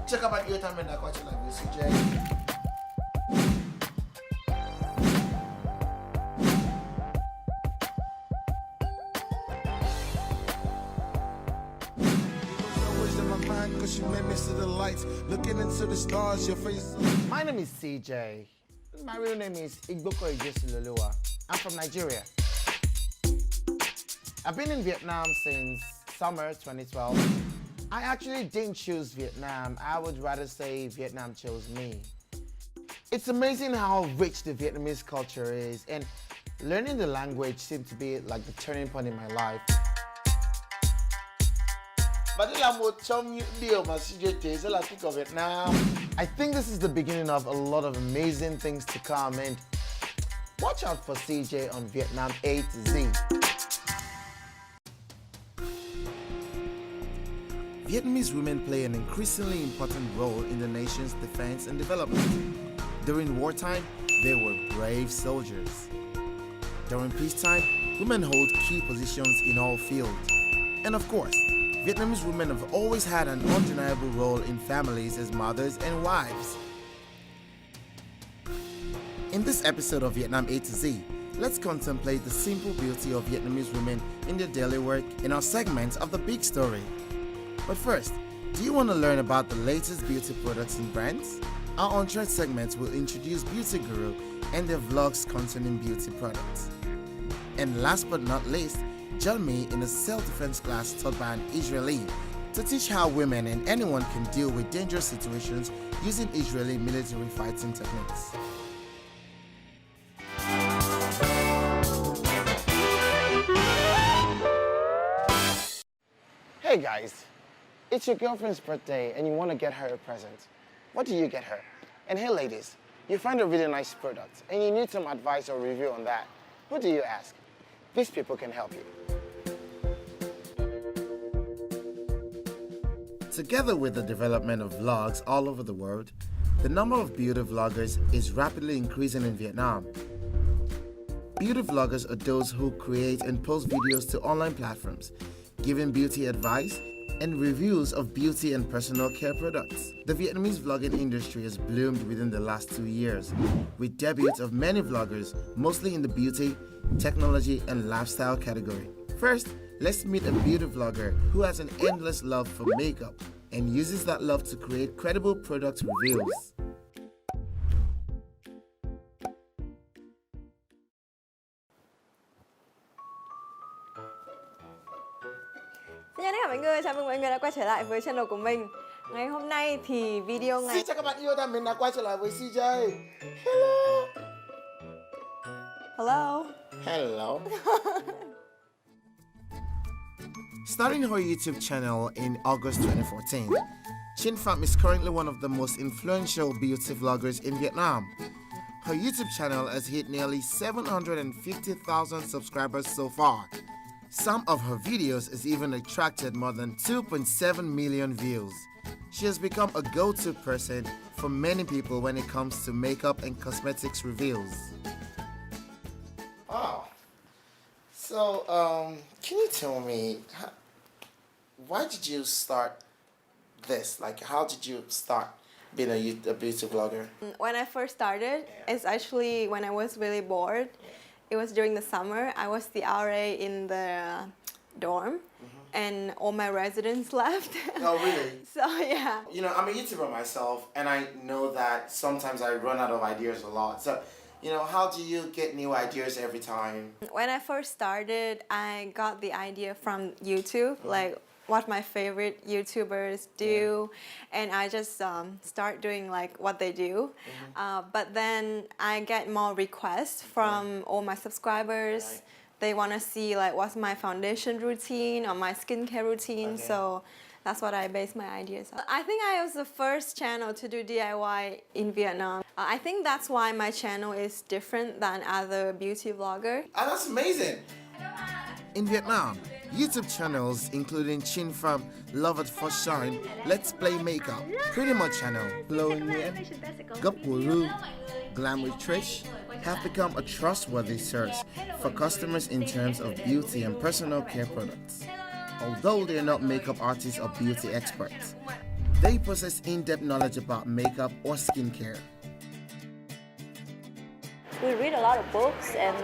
Check out your time in that watch live with CJ. Looking into the stars, your face. My name is CJ. My real name is Igboko Ijesulolua. I'm from Nigeria. I've been in Vietnam since summer 2012. I actually didn't choose Vietnam. I would rather say Vietnam chose me. It's amazing how rich the Vietnamese culture is, and learning the language seemed to be like the turning point in my life. I think this is the beginning of a lot of amazing things to come, and watch out for CJ on Vietnam A to Z. Vietnamese women play an increasingly important role in the nation's defense and development. During wartime, they were brave soldiers. During peacetime, women hold key positions in all fields. And of course, Vietnamese women have always had an undeniable role in families as mothers and wives. In this episode of Vietnam A to Z, let's contemplate the simple beauty of Vietnamese women in their daily work in our segment of The Big Story. But first, do you want to learn about the latest beauty products and brands? Our on-trend segment will introduce Beauty Guru and their vlogs containing beauty products. And last but not least, join me in a self-defense class taught by an Israeli to teach how women and anyone can deal with dangerous situations using Israeli military fighting techniques. Hey guys, it's your girlfriend's birthday and you want to get her a present. What do you get her? And hey ladies, you find a really nice product and you need some advice or review on that. Who do you ask? These people can help you. Together with the development of vlogs all over the world, the number of beauty vloggers is rapidly increasing in Vietnam. Beauty vloggers are those who create and post videos to online platforms, giving beauty advice and reviews of beauty and personal care products. The Vietnamese vlogging industry has bloomed within the last 2 years, with debuts of many vloggers, mostly in the beauty, technology, and lifestyle category. First, let's meet a beauty vlogger who has an endless love for makeup and uses that love to create credible product reviews. Xin chào tất cả mọi người, chào mừng mọi người đã quay trở lại với channel của mình. Ngày hôm nay thì video ngày... Xin chào các bạn yêu thân, mình đã quay trở lại với CJ. Hello. Hello. Hello. Starting her YouTube channel in August 2014, Chin Pham is currently one of the most influential beauty vloggers in Vietnam. Her YouTube channel has hit nearly 750,000 subscribers so far. Some of her videos has even attracted more than 2.7 million views. She has become a go-to person for many people when it comes to makeup and cosmetics reviews. Oh, so can you tell me, why did you start this? Like, how did you start being a beauty vlogger? When I first started, it's actually when I was really bored. It was during the summer. I was the RA in the dorm, and all my residents left. Oh, really? So, yeah. You know, I'm a YouTuber myself, and I know that sometimes I run out of ideas a lot. So, you know, how do you get new ideas every time? When I first started, I got the idea from YouTube, like what my favorite YouTubers do, and I just start doing like what they do. But then I get more requests from all my subscribers. Right. They want to see like what's my foundation routine or my skincare routine, so that's what I base my ideas on. I think I was the first channel to do DIY in Vietnam. I think that's why my channel is different than other beauty vloggers. Oh, that's amazing. In Vietnam, YouTube channels including Chin from Love at First Shine, Let's Play Makeup, Pretty Much Channel, Glowing Nguyen, Gup Guru, Glam with Trish have become a trustworthy source for customers in terms of beauty and personal care products. Although they are not makeup artists or beauty experts, they possess in-depth knowledge about makeup or skincare. We read a lot of books, and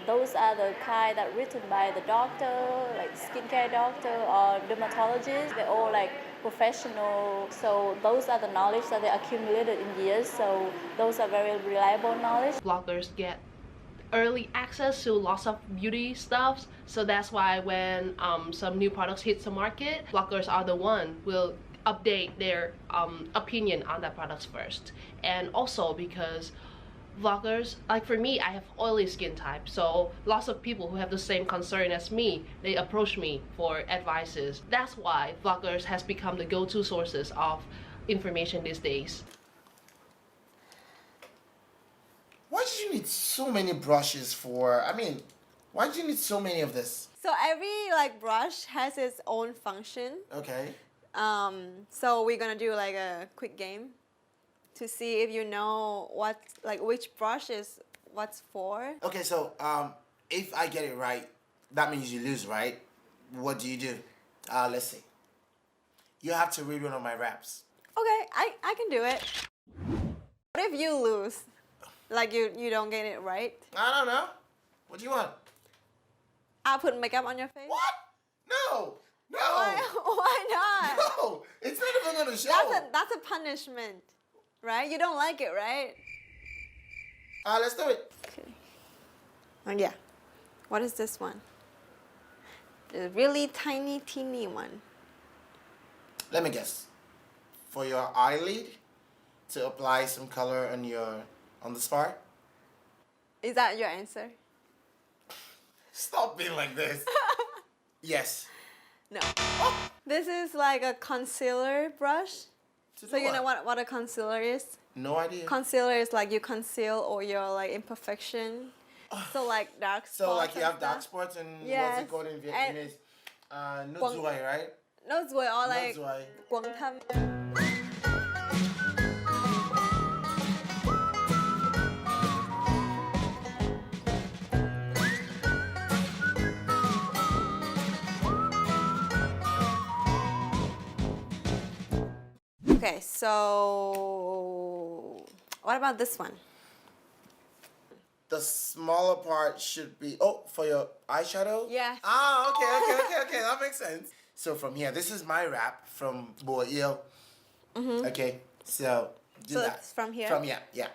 those are the kind that written by the doctor, like skincare doctor or dermatologist. They're all like professional. So those are the knowledge that they accumulated in years. So those are very reliable knowledge. Bloggers get early access to lots of beauty stuff. So that's why when some new products hit the market, bloggers are the one will update their opinion on that products first. And also because vloggers, like for me, I have oily skin type, so lots of people who have the same concern as me, they approach me for advices. That's why vloggers has become the go-to sources of information these days. Why did you need so many brushes for, why did you need so many of this? So every like brush has its own function. Okay. So we're gonna do like a quick game to see if you know which brush is what's for. Okay, so if I get it right, that means you lose, right? What do you do? Let's see. You have to read one of my raps. Okay, I can do it. What if you lose? Like you don't get it right? I don't know. What do you want? I'll put makeup on your face. What? No! No! Why not? No! It's not even gonna show. That's a punishment, right? You don't like it, right? Let's do it. Okay. Oh yeah. What is this one? The really tiny, teeny one. Let me guess. For your eyelid, to apply some color on the spot? Is that your answer? Stop being like this. Yes. No. This is like a concealer brush. So you know what a concealer is? No idea. Concealer is like you conceal all your like imperfection. So like dark spots. So like you have and dark stuff. spots and Yes. what's it called in Vietnamese? Nốt ruồi, right? Nốt ruồi or like Nốt ruồi. quầng thâm. Okay, so what about this one? The smaller part should be, for your eyeshadow? Yeah. Okay, that makes sense. So from here, this is my wrap from Bùa Yêu. Okay, so do So that. it's from here? From, yeah.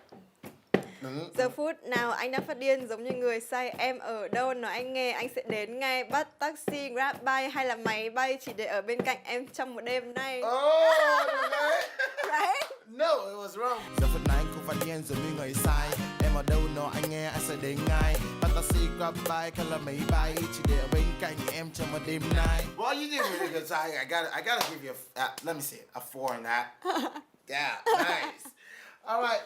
Giờ phút nào anh đang phát điên giống như người say. Em ở đâu nói anh nghe, anh sẽ đến ngay. Bắt taxi, grab bike hay là máy bay chỉ để ở bên cạnh em trong một đêm nay. Oh, Right? no, it was wrong. Giờ phút này anh không phát điên giống như người say. Em ở đâu nói anh nghe, anh sẽ đến ngay. Bắt taxi, grab bike hay là máy bay chỉ để ở bên cạnh em trong một đêm nay. Well, you did really good, so I gotta give you let me see, a 4 on that. Yeah, nice. All right.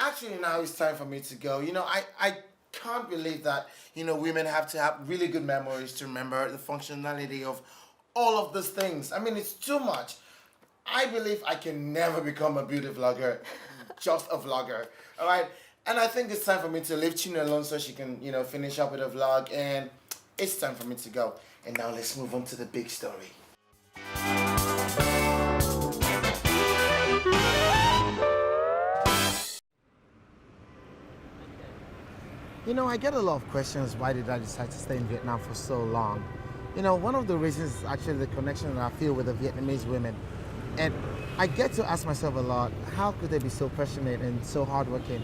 Actually, now it's time for me to go. I can't believe that, women have to have really good memories to remember the functionality of all of these things. It's too much. I believe I can never become a beauty vlogger, just a vlogger. All right? And I think it's time for me to leave Chino alone so she can, finish up with the vlog. And it's time for me to go. And now let's move on to the big story. I get a lot of questions, why did I decide to stay in Vietnam for so long? One of the reasons is actually the connection that I feel with the Vietnamese women. And I get to ask myself a lot, how could they be so passionate and so hardworking?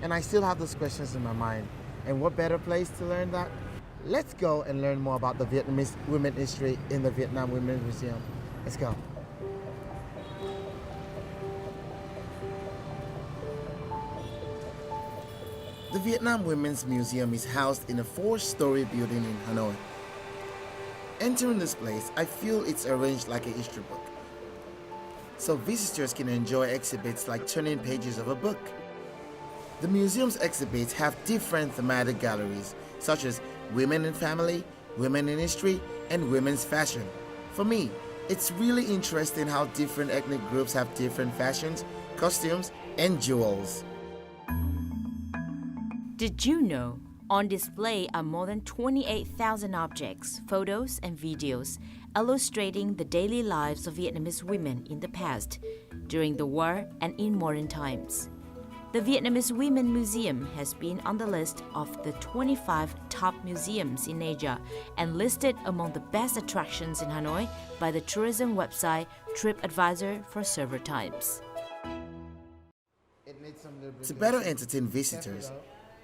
And I still have those questions in my mind. And what better place to learn that? Let's go and learn more about the Vietnamese women history in the Vietnam Women's Museum. Let's go. The Vietnam Women's Museum is housed in a 4-story building in Hanoi. Entering this place, I feel it's arranged like a history book. So visitors can enjoy exhibits like turning pages of a book. The museum's exhibits have different thematic galleries, such as Women in Family, Women in History, and women's fashion. For me, it's really interesting how different ethnic groups have different fashions, costumes, and jewels. Did you know? On display are more than 28,000 objects, photos, and videos illustrating the daily lives of Vietnamese women in the past, during the war, and in modern times. The Vietnamese Women Museum has been on the list of the 25 top museums in Asia and listed among the best attractions in Hanoi by the tourism website TripAdvisor for several times. To better entertain visitors,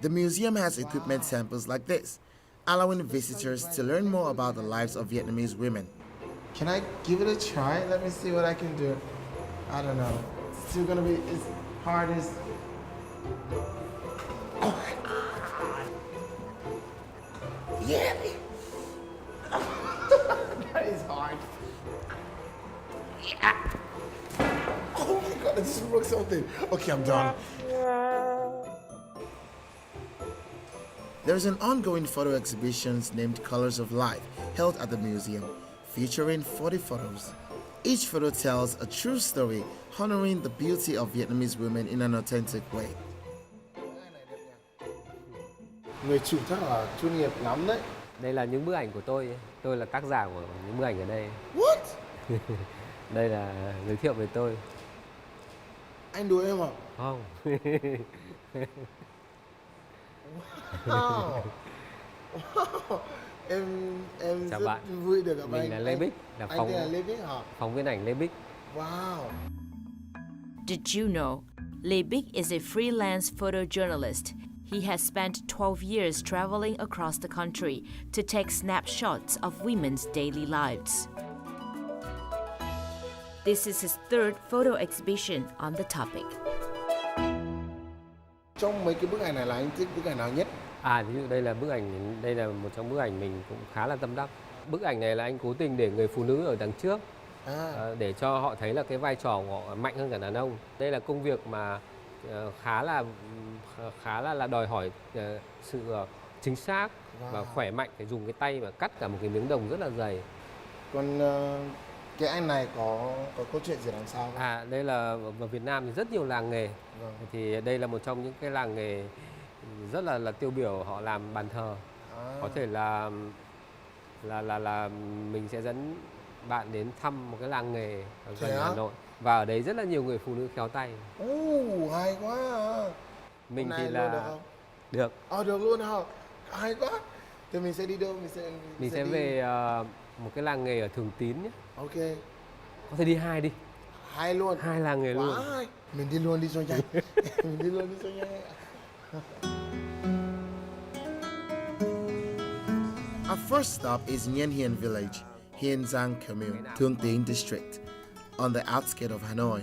the museum has equipment samples like this, allowing visitors to learn more about the lives of Vietnamese women. Can I give it a try? Let me see what I can do. I don't know. It's still gonna be as hard as... Oh. Yeah! That is hard. Yeah. Oh my god, I just broke something. Okay, I'm done. There is an ongoing photo exhibition named Colors of Life held at the museum, featuring 40 photos. Each photo tells a true story, honoring the beauty of Vietnamese women in an authentic way. Người chụp chắc là chuyên nghiệp lắm đấy. Đây là những bức ảnh của tôi là tác giả của những bức ảnh ở đây. What? Đây là giới thiệu về tôi. Anh đùa em à? Không. Wow. Wow. Em Chào rất bạn. vui được gặp anh. Mình là Lê Bích, là anh tên là Lê Bích hả? phóng viên ảnh Lê Bích. Wow. Did you know? Lê Bích is a freelance photojournalist. He has spent 12 years traveling across the country to take snapshots of women's daily lives. This is his third photo exhibition on the topic. Trong mấy cái bức ảnh này là anh thích bức ảnh nào nhất? Ví dụ đây là một trong bức ảnh mình cũng khá là tâm đắc. Bức ảnh này là anh cố tình để người phụ nữ ở đằng trước để cho họ thấy là cái vai trò của họ mạnh hơn cả đàn ông. Đây là công việc mà khá là đòi hỏi sự chính xác và khỏe mạnh, phải dùng cái tay và cắt cả một cái miếng đồng rất là dày. Còn cái ảnh này có câu chuyện gì đằng sau không? Đây là ở Việt Nam thì rất nhiều làng nghề. Thì đây là một trong những cái làng nghề rất là tiêu biểu, họ làm bàn thờ. Có thể là mình sẽ dẫn bạn đến thăm một cái làng nghề ở gần Hà Nội. Và ở đấy rất là nhiều người phụ nữ khéo tay. Hay quá à. Mình thì là được không? Được. Được luôn hả? Hay quá. Thì mình sẽ đi đâu? Mình sẽ về một cái làng nghề ở Thường Tín nhé. Ok. Có thể đi 2 đi. 2 luôn. 2 làng nghề luôn. Mình đi luôn đi cho nhanh. Mình đi luôn đi cho nhanh. Our first stop is Nguyen Hien Village, Hien Giang Commune, Thương Tín District, on the outskirts of Hanoi.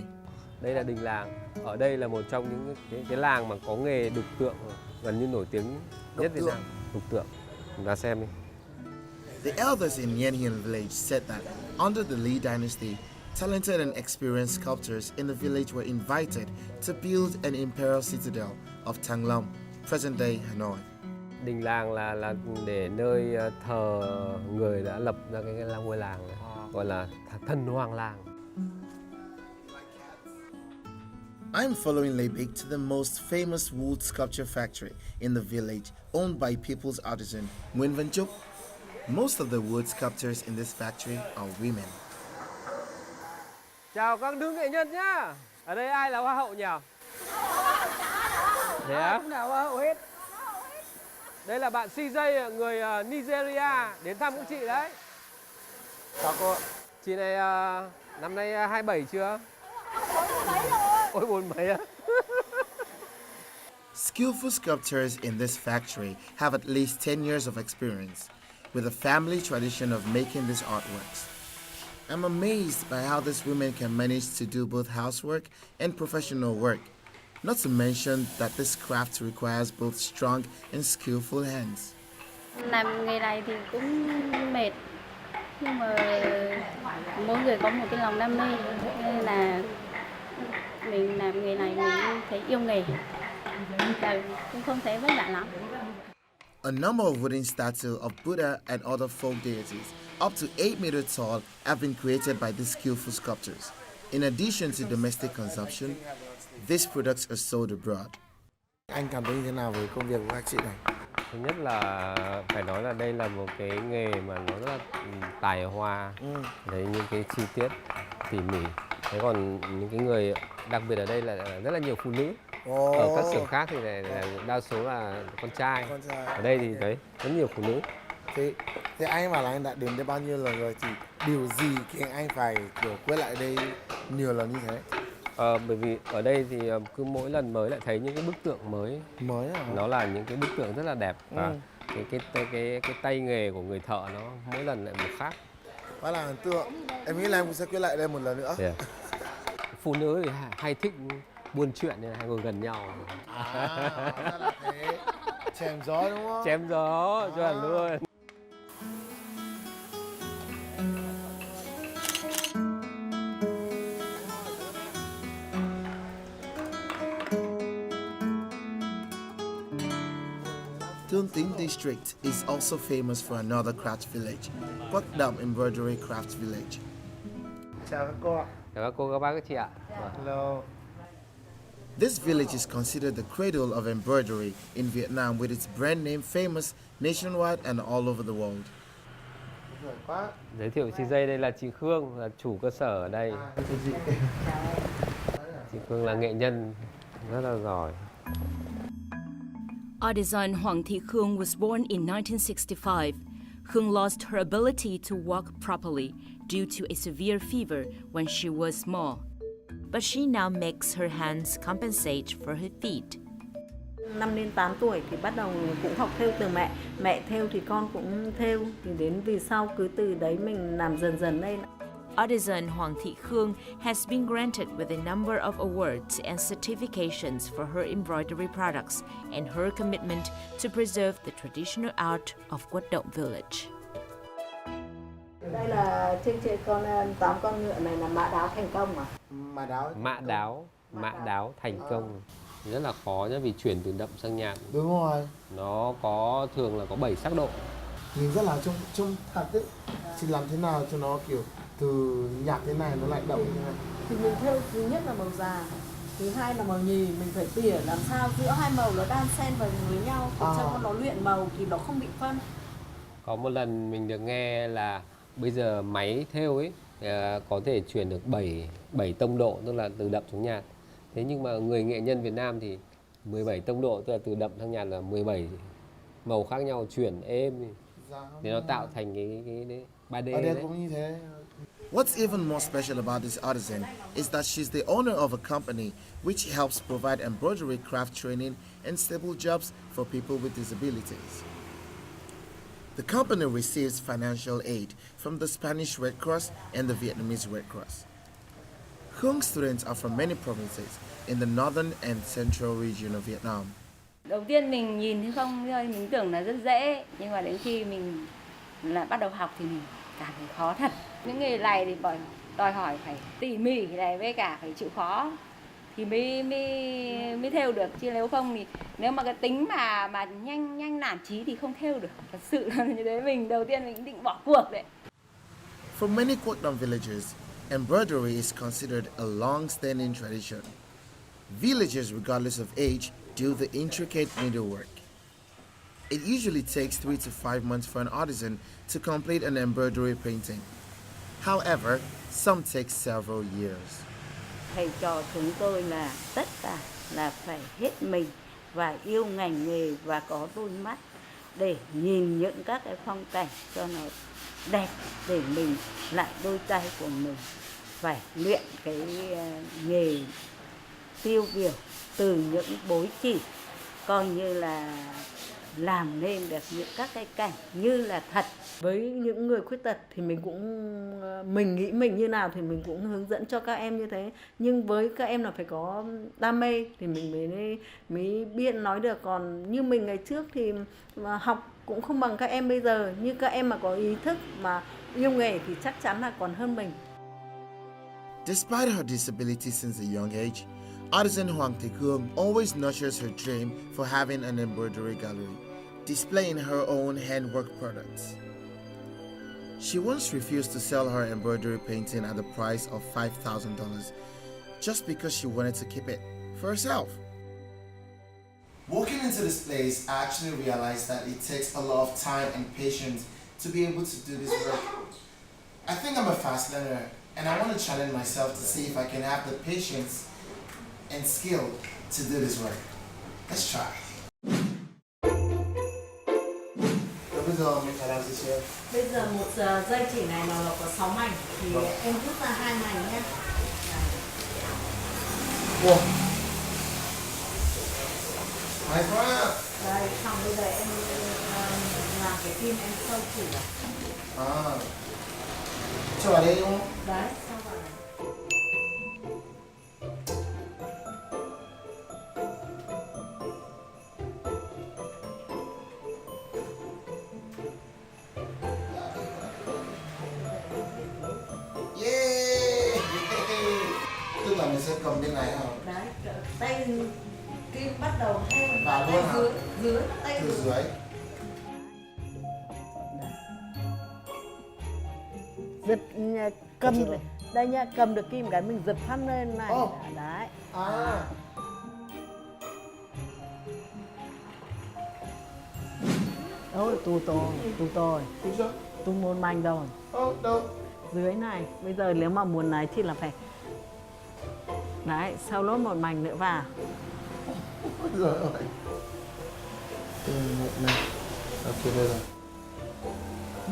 Đây là đình làng. Ở đây là một trong những cái làng mà có nghề đục tượng gần như nổi tiếng nhất Việt Nam. Đục tượng. Chúng ta xem đi. The elders in Nguyen Hien Village said that under the Lee dynasty, talented and experienced sculptors in the village were invited to build an imperial citadel of Thang Long, present-day Hanoi. Đình làng là để nơi thờ người đã lập ra cái ngôi làng này, gọi là thần hoàng làng. I'm following Lê Bích to the most famous wood sculpture factory in the village, owned by people's artisan Nguyễn Văn Trúc. Most of the wood sculptors in this factory are women. Chào các nữ nghệ nhân nhá. Ở đây ai là hoa hậu nhỉ? Thế á? Lúc nào hoa hậu hết. Đây là bạn CJ, người Nigeria, đến thăm các chị đấy. Chào cô. Chị này năm nay 27 chưa? Ôi 40 á. Skillful sculptors in this factory have at least 10 years of experience, with a family tradition of making these artworks. I'm amazed by how these women can manage to do both housework and professional work, not to mention that this craft requires both strong and skillful hands. Làm nghề này thì cũng mệt, nhưng mà mỗi người có một cái lòng đam mê, nên là mình làm nghề này mình thấy yêu nghề, cũng không thấy vất vả lắm. A number of wooden statues of Buddha and other folk deities up to 8 meters tall have been created by these skillful sculptors. In addition to domestic consumption, these products are sold abroad. Anh cảm thấy như thế nào về công việc của các chị này? Thứ nhất là phải nói là đây là một cái nghề mà nó rất là tài hoa, đấy, những cái chi tiết tỉ mỉ. Thế còn những cái người đặc biệt ở đây là rất là nhiều phụ nữ. Ở các xưởng khác thì là đa số là con trai. Ở đây thì đấy rất nhiều phụ nữ. Thế anh bảo là anh đã đến đây bao nhiêu lần rồi, thì điều gì khiến anh phải kiểu quay lại đây nhiều lần như thế? Bởi vì ở đây thì cứ mỗi lần mới lại thấy những cái bức tượng mới À? nó là những cái bức tượng rất là đẹp, và cái tay nghề của người thợ nó mỗi lần lại một khác. Quá là ấn tượng. Em nghĩ là em cũng sẽ quay lại đây một lần nữa. Yeah. Phụ nữ thì hay thích buôn chuyện nên hay ngồi gần nhau. Ra là thế. Chém gió đúng không? Chém gió chuẩn luôn. Tung Ting district is also famous for another craft village, Quoc Dam Embroidery Craft Village. Chào các cô ạ. Chào các cô, các bác, các chị ạ. Hello. This village is considered the cradle of embroidery in Vietnam, with its brand name famous nationwide and all over the world. Giỏi quá. Giới thiệu chị Dây, đây là chị Khương, là chủ cơ sở ở đây. Chị Khương là nghệ nhân rất là giỏi. Artisan Hoàng Thị Khương was born in 1965. Khương lost her ability to walk properly due to a severe fever when she was small. But she now makes her hands compensate for her feet. Năm đến 8 tuổi thì bắt đầu cũng học thêu từ mẹ. Mẹ thêu thì con cũng thêu. Thì đến vì sau cứ từ đấy mình làm dần dần lên. Artisan Hoàng Thị Khương has been granted with a number of awards and certifications for her embroidery products and her commitment to preserve the traditional art of Quoc Dam Village. Đây là trên con 8 con ngựa này là mã đáo thành công à? Mã đáo thành công. Rất là khó nhá, vì chuyển từ đậm sang nhạt. Đúng rồi. Nó thường là có 7 sắc độ. Nhìn rất là trông thật đấy. Chị làm thế nào cho nó kiểu từ nhạt thế này nó lại đậm như này? Thì mình thêu thứ nhất là màu già, thứ hai là màu nhì, mình phải tỉa làm sao giữa hai màu nó đan xen vào với nhau để cho nó luyện màu thì nó không bị phân. Có một lần mình được nghe là bây giờ máy thêu ấy có thể chuyển được 7 tông độ, tức là từ đậm xuống nhạt. Thế nhưng mà người nghệ nhân Việt Nam thì 17 tông độ, tức là từ đậm sang nhạt là 17 màu khác nhau chuyển êm để nó tạo thành cái 3D Ở đây đấy. cũng như thế. What's even more special about this artisan is that she's the owner of a company which helps provide embroidery craft training and stable jobs for people with disabilities. The company receives financial aid from the Spanish Red Cross and the Vietnamese Red Cross. Khương students are from many provinces in the northern and central region of Vietnam. Đầu tiên mình nhìn thấy không thôi, mình tưởng là rất dễ, nhưng mà đến khi mình là bắt đầu học thì mình cảm thấy khó thật. Những nghề này thì đòi hỏi phải tỉ mỉ này, với cả phải chịu khó thì mới thêu được, chứ nếu không thì nếu mà cái tính mà nhanh nản chí thì không thêu được. Thật sự là như thế, mình đầu tiên mình định bỏ cuộc đấy. For many Quoc Dam villages, embroidery is considered a long-standing tradition. Villagers, regardless of age, do the intricate needlework. It usually takes 3 to 5 months for an artisan to complete an embroidery painting. However, some take several years. Thầy trò chúng tôi là tất cả là phải hết mình và yêu ngành nghề và có đôi mắt để nhìn những các cái phong cảnh cho nó đẹp, để mình lại đôi tay của mình phải luyện cái nghề tiêu biểu từ những bối chỉ, coi như là làm nên được những các cái cảnh như là thật. Với những người khuyết tật thì mình nghĩ mình như nào thì mình cũng hướng dẫn cho các em như thế. Nhưng với các em là phải có đam mê thì mình mới biết nói được. Còn như mình ngày trước thì học cũng không bằng các em bây giờ. Nhưng các em mà có ý thức mà yêu nghề thì chắc chắn là còn hơn mình. Despite her disability since a young age, artisan Hoàng Thị Khương always nurtures her dream for having an embroidery gallery, displaying her own handwork products. She once refused to sell her embroidery painting at the price of $5,000 just because she wanted to keep it for herself. Walking into this place, I actually realized that it takes a lot of time and patience to be able to do this work. I think I'm a fast learner and I want to challenge myself to see if I can have the patience and skill to do this work. Let's try. Bây giờ mình phải làm gì chị ơi? Bây giờ một dây chỉ này nó có 6 mảnh thì em rút ra 2 mảnh nhé. Wow. Hay quá. Đây, xong bây giờ em làm cái kim em sâu chỉ à. À. Cho vào đây đúng không? Đấy, xong vào này. Yeah. Tức là mình sẽ cầm bên này hả? Đấy, tay kim bắt đầu theo Vào luôn hả? dưới tay Từ dưới. giật cầm đây nha, cầm được kim cái mình giật phát lên này. Đấy. À. Ôi tù tôi tu một mảnh rồi. Đâu? Dưới này, bây giờ nếu mà muốn này thì là phải đấy, sau lốt một mảnh nữa vào. Rồi ơi. Một này. Ok đây rồi.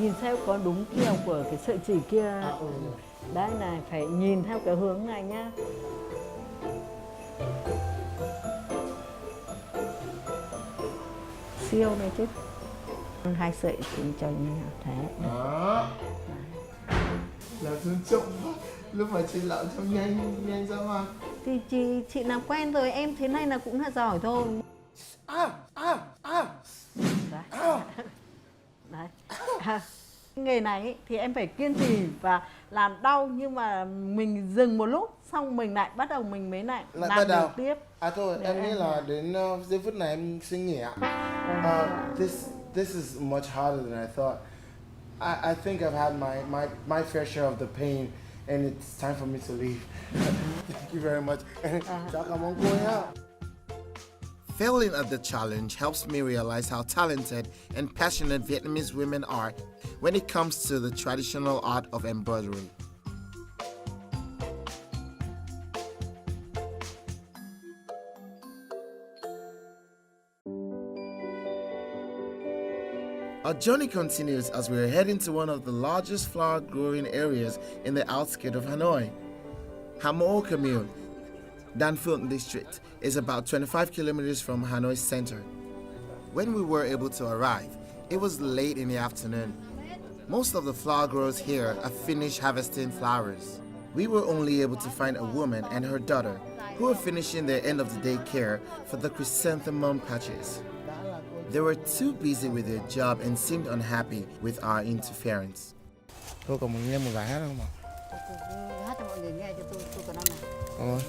Nhìn theo có đúng kiểu của cái sợi chỉ kia. Đấy này, phải nhìn theo cái hướng này nhá. Siêu này chứ. 2 sợi cùng chồng như nào thế. Đó. Làm xuống chậm quá. Lúc mà chị lạo trong nhanh ra mà. Thì chị làm quen rồi, em thế này là cũng là giỏi thôi. Đấy. Nghề này ấy, thì em phải kiên trì và làm đau, nhưng mà mình dừng một lúc xong mình lại bắt đầu mình mới lại làm được tiếp. À thôi, em nghĩ là đến giây phút này em xin nghỉ ạ. This is much harder than I thought. I think I've had my fair share of the pain and it's time for me to leave. Thank you very much. Chào cảm ơn cô nhá. Failing at the challenge helps me realize how talented and passionate Vietnamese women are when it comes to the traditional art of embroidery. Our journey continues as we are heading to one of the largest flower growing areas in the outskirts of Hanoi. Hanoi Commune, Dan Phuong District, is about 25 kilometers from Hanoi's center. When we were able to arrive, it was late in the afternoon. Most of the flower growers here are finished harvesting flowers. We were only able to find a woman and her daughter who were finishing their end of the day care for the chrysanthemum patches. They were too busy with their job and seemed unhappy with our interference. Cô còn muốn nghe một bài hát không ạ? Hát cho mọi người nghe cho tôi có năm này.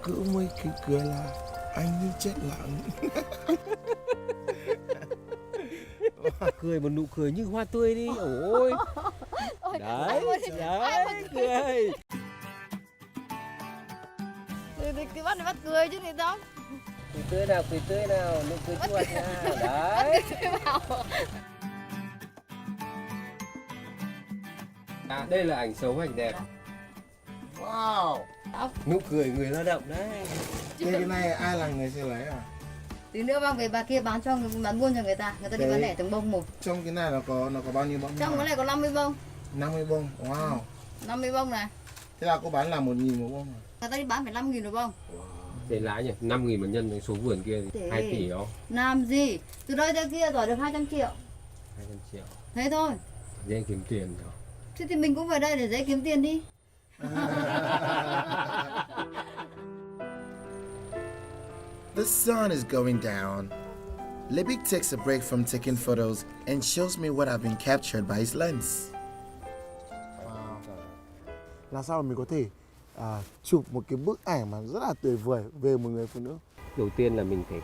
Cứ môi cười là anh như chết lặng. Cười một nụ cười như hoa tươi đi. Ôi. Đấy, cười. Thì cái bắt này bắt cười chứ gì đâu. Cười tươi nào, nụ cười chua nha. Đấy. À, đây là ảnh xấu ảnh đẹp. Wow. Nụ cười người lao động đấy. Cái này ai là người sẽ lấy à? Tí nữa mang về bà kia bán buôn cho người ta đi bán lẻ từng bông một. Trong cái này nó có bao nhiêu bông? Trong cái này có 50 bông. 50 bông. Wow. 50 bông này. Thế là cô bán là 1.000 một bông à? Người ta đi bán phải 5.000 một bông. Để lãi nhỉ, 5.000 một nhân số vườn kia thì 2 tỷ không? Làm gì? Từ đây ra kia rồi được 200 triệu. 200 triệu. Thế thôi. Dễ kiếm tiền rồi. Thế thì mình cũng về đây để dễ kiếm tiền đi. The sun is going down. Lebik takes a break from taking photos and shows me what I've been captured by his lens. Wow. Làm sao mà mình có thể chụp một cái bức ảnh mà rất là tuyệt vời về một người phụ nữ? Đầu tiên là mình phải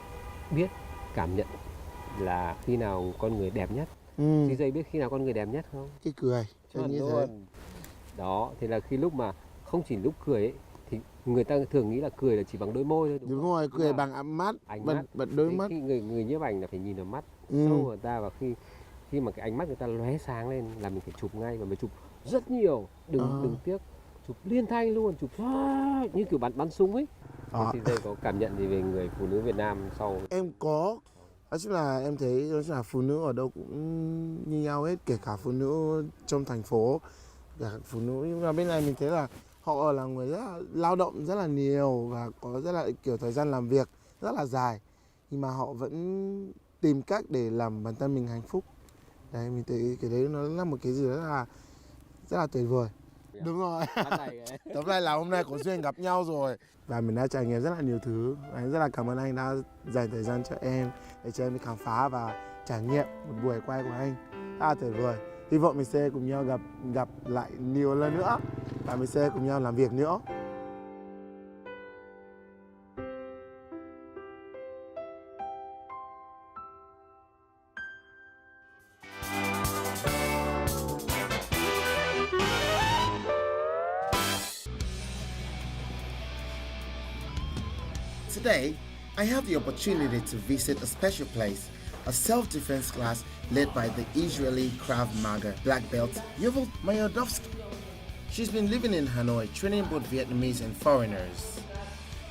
biết cảm nhận là khi nào con người đẹp nhất. CJ biết khi nào con người đẹp nhất không? Cái cười, cho Chuẩn như thế. luôn. Đó, thì là khi lúc mà không chỉ lúc cười ấy, thì người ta thường nghĩ là cười là chỉ bằng đôi môi thôi, Đúng rồi, cười bằng ánh mắt, bật đôi Thế mắt. khi người nhiếp ảnh là phải nhìn vào mắt sâu người ta, và khi mà cái ánh mắt người ta lóe sáng lên là mình phải chụp ngay, và mình chụp rất nhiều, đừng tiếc, chụp liên thanh luôn, chụp như kiểu bắn súng ấy. CJ có cảm nhận gì về người phụ nữ Việt Nam sau? Em có, nói chung là em thấy nói chung là phụ nữ ở đâu cũng như nhau hết, kể cả phụ nữ trong thành phố, cả phụ nữ, nhưng mà bên này mình thấy là họ là người rất là lao động rất là nhiều và có rất là kiểu thời gian làm việc rất là dài, nhưng mà họ vẫn tìm cách để làm bản thân mình hạnh phúc. Đấy, mình thấy cái đấy nó là một cái gì rất là tuyệt vời. Đúng rồi. Tóm lại là hôm nay có duyên gặp nhau rồi và mình đã trải nghiệm rất là nhiều thứ. Anh rất là cảm ơn anh đã dành thời gian cho em để cho em khám phá và trải nghiệm một buổi quay của anh rất là tuyệt vời. Hy vọng mình sẽ cùng nhau gặp lại nhiều lần nữa và mình sẽ cùng nhau làm việc nữa. Today, I have the opportunity to visit a special place, a self-defense class led by the Israeli Krav Maga black belt Yuval Mayodovsky. She's been living in Hanoi, training both Vietnamese and foreigners.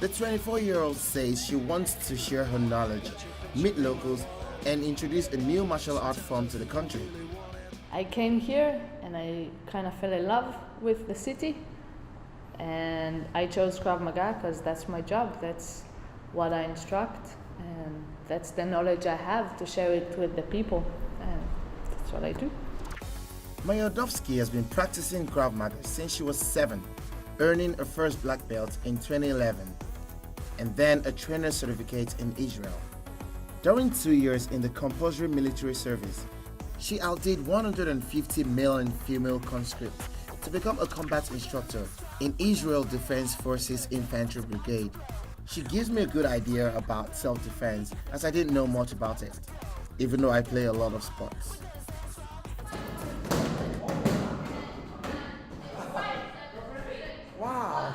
The 24-year-old says she wants to share her knowledge, meet locals, and introduce a new martial art form to the country. I came here and I kind of fell in love with the city, and I chose Krav Maga because that's my job, that's what I instruct, and that's the knowledge I have to share it with the people, and that's what I do. Mayodovsky has been practicing Krav Maga since she was 7, earning her first black belt in 2011, and then a trainer certificate in Israel. During 2 years in the compulsory military service, she outdid 150 male and female conscripts to become a combat instructor in Israel Defense Forces Infantry Brigade. She gives me a good idea about self-defense as I didn't know much about it, even though I play a lot of sports. Wow,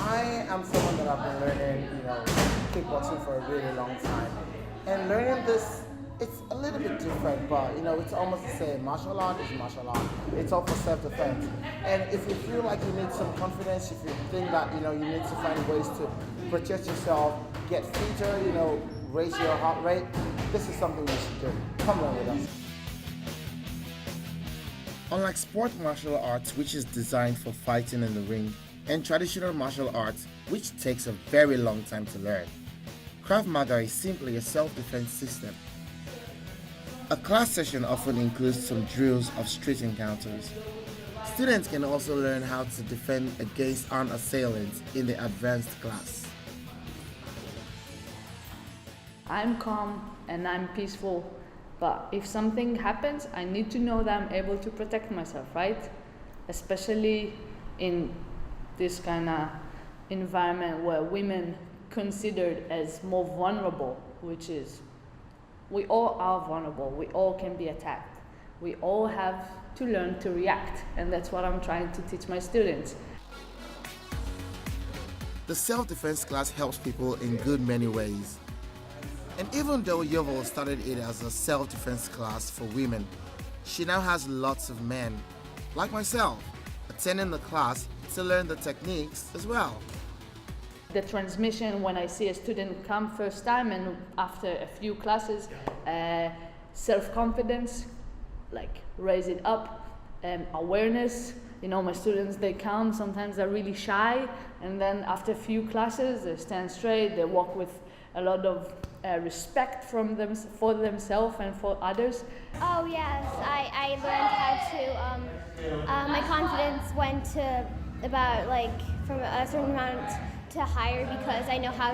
I am someone that I've been learning, kickboxing for a really long time. And learning this, it's a little bit different, but it's almost the same. Martial art is martial art. It's all for self-defense. And if you feel like you need some confidence, if you think that you need to find ways to protect yourself, get fitter, raise your heart rate, this is something you should do. Come learn with us. Unlike sport martial arts, which is designed for fighting in the ring, and traditional martial arts, which takes a very long time to learn, Krav Maga is simply a self-defense system. A class session often includes some drills of street encounters. Students can also learn how to defend against armed assailants in the advanced class. I'm calm and I'm peaceful, but if something happens, I need to know that I'm able to protect myself, right? Especially in this kind of environment where women considered as more vulnerable, which is we all are vulnerable, we all can be attacked. We all have to learn to react, and that's what I'm trying to teach my students. The self-defense class helps people in good many ways. And even though Yuval started it as a self-defense class for women, she now has lots of men, like myself, attending the class to learn the techniques as well. The transmission when I see a student come first time and after a few classes, self-confidence, like raise it up, awareness. My students, they come, sometimes they're really shy, and then after a few classes, they stand straight, they walk with a lot of respect for themselves and for others. Oh yes, I learned how to, my confidence went to about from a certain amount to higher because I know how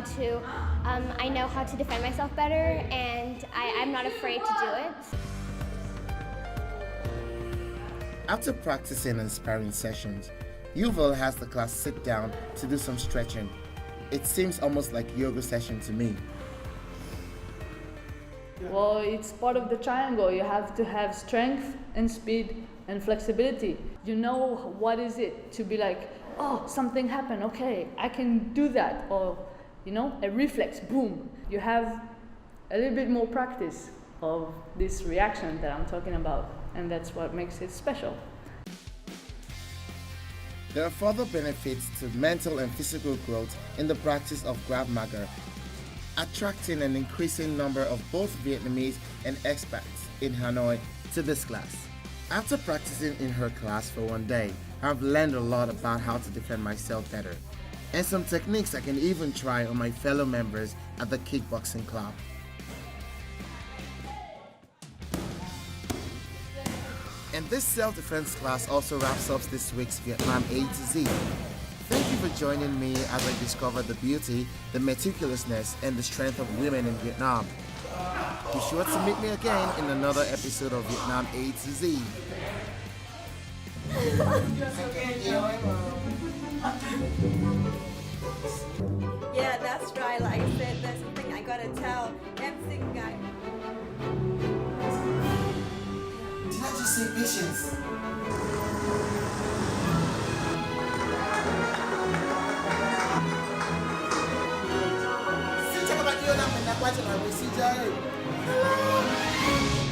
to defend myself better, and I'm not afraid to do it. After practicing and sparring sessions, Yuval has the class sit down to do some stretching. It seems almost like yoga session to me. Well, it's part of the triangle. You have to have strength and speed and flexibility. You know what is it to be like, oh, something happened, okay, I can do that. Or, you know, a reflex, boom. You have a little bit more practice of this reaction that I'm talking about, and that's what makes it special. There are further benefits to mental and physical growth in the practice of Krav Maga, attracting an increasing number of both Vietnamese and expats in Hanoi to this class. After practicing in her class for one day, I've learned a lot about how to defend myself better, and some techniques I can even try on my fellow members at the kickboxing club. And this self-defense class also wraps up this week's Vietnam A to Z. Thank you for joining me as I discover the beauty, the meticulousness, and the strength of women in Vietnam. Be sure to meet me again in another episode of Vietnam A to Z. Yeah, that's right. Like I said, there's something I gotta tell every guy. Did I just say patience? Xin chào các bạn yêu năm mình đã quay trở lại với CJ. Hello.